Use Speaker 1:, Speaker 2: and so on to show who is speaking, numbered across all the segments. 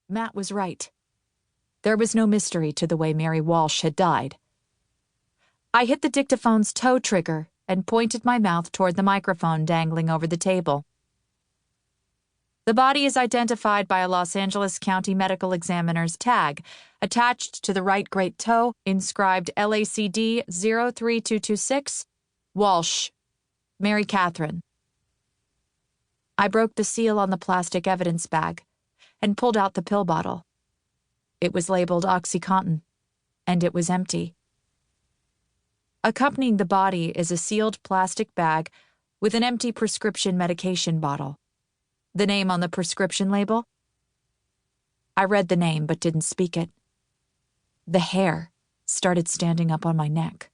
Speaker 1: Matt was right. There was no mystery to the way Mary Walsh had died. I hit the dictaphone's tow trigger and pointed my mouth toward the microphone dangling over the table. The body is identified by a Los Angeles County medical examiner's tag attached to the right great toe, inscribed LACD 03226, Walsh, Mary Catherine. I broke the seal on the plastic evidence bag and pulled out the pill bottle. It was labeled OxyContin, and it was empty. Accompanying the body is a sealed plastic bag with an empty prescription medication bottle. The name on the prescription label? I read the name but didn't speak it. The hair started standing up on my neck.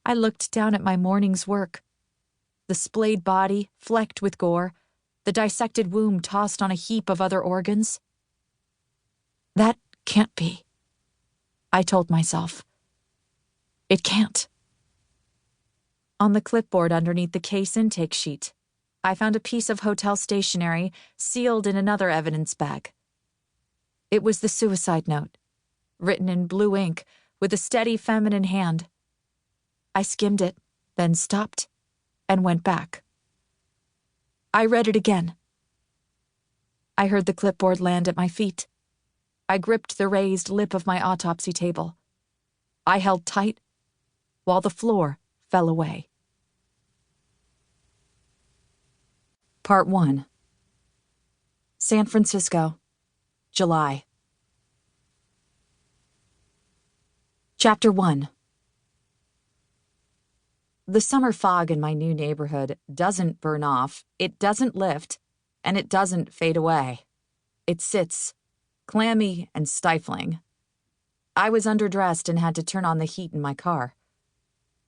Speaker 1: I looked down at my morning's work. The splayed body, flecked with gore, the dissected womb tossed on a heap of other organs. That can't be, I told myself. It can't. On the clipboard underneath the case intake sheet, I found a piece of hotel stationery sealed in another evidence bag. It was the suicide note, written in blue ink with a steady feminine hand. I skimmed it, then stopped, and went back. I read it again. I heard the clipboard land at my feet. I gripped the raised lip of my autopsy table. I held tight while the floor fell away. Part 1. San Francisco, July. Chapter 1. The summer fog in my new neighborhood doesn't burn off, it doesn't lift, and it doesn't fade away. It sits, clammy and stifling. I was underdressed and had to turn on the heat in my car.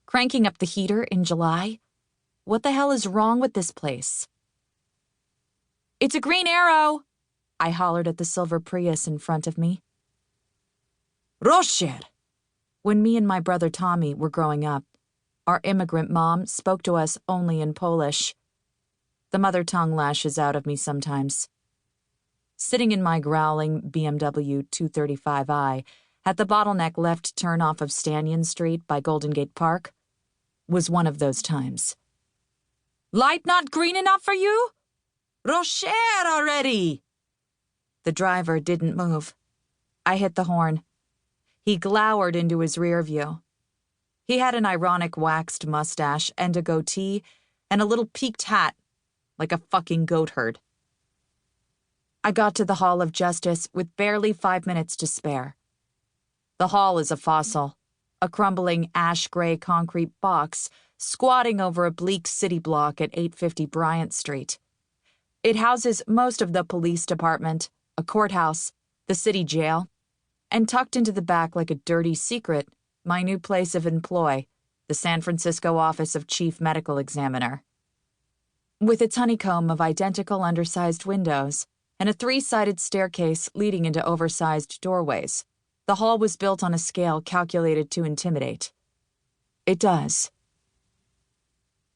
Speaker 1: Cranking up the heater in July? What the hell is wrong with this place? It's a green arrow, I hollered at the silver Prius in front of me. Rocher! When me and my brother Tommy were growing up, our immigrant mom spoke to us only in Polish. The mother tongue lashes out of me sometimes. Sitting in my growling BMW 235i at the bottleneck left turn off of Stanyan Street by Golden Gate Park was one of those times. Light not green enough for you? Rocher already! The driver didn't move. I hit the horn. He glowered into his rear view. He had an ironic waxed mustache and a goatee and a little peaked hat, like a fucking goat herd. I got to the Hall of Justice with barely 5 minutes to spare. The hall is a fossil, a crumbling ash-gray concrete box squatting over a bleak city block at 850 Bryant Street. It houses most of the police department, a courthouse, the city jail, and tucked into the back like a dirty secret, my new place of employ, the San Francisco office of chief medical examiner. With its honeycomb of identical undersized windows and a 3-sided staircase leading into oversized doorways, the hall was built on a scale calculated to intimidate. It does.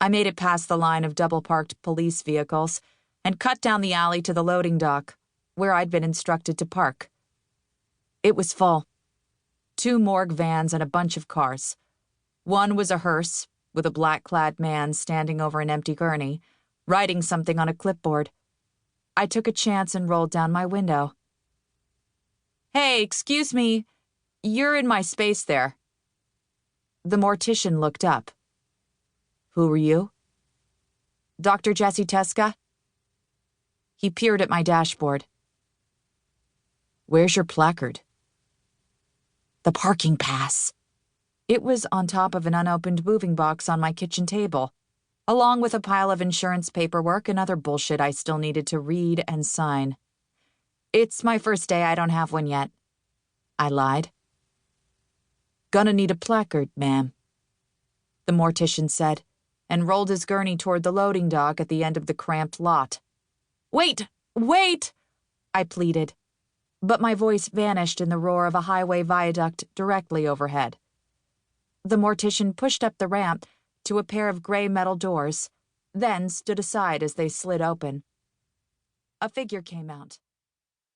Speaker 1: I made it past the line of double-parked police vehicles and cut down the alley to the loading dock, where I'd been instructed to park. It was full. 2 morgue vans and a bunch of cars. One was a hearse, with a black-clad man standing over an empty gurney, writing something on a clipboard. I took a chance and rolled down my window. Hey, excuse me. You're in my space there. The mortician looked up. Who are you? Dr. Jessie Teska? He peered at my dashboard. Where's your placard? The parking pass. It was on top of an unopened moving box on my kitchen table, along with a pile of insurance paperwork and other bullshit I still needed to read and sign. It's my first day, I don't have one yet. I lied. Gonna need a placard, ma'am, the mortician said, and rolled his gurney toward the loading dock at the end of the cramped lot. Wait! Wait! I pleaded, but my voice vanished in the roar of a highway viaduct directly overhead. The mortician pushed up the ramp to a pair of gray metal doors, then stood aside as they slid open. A figure came out.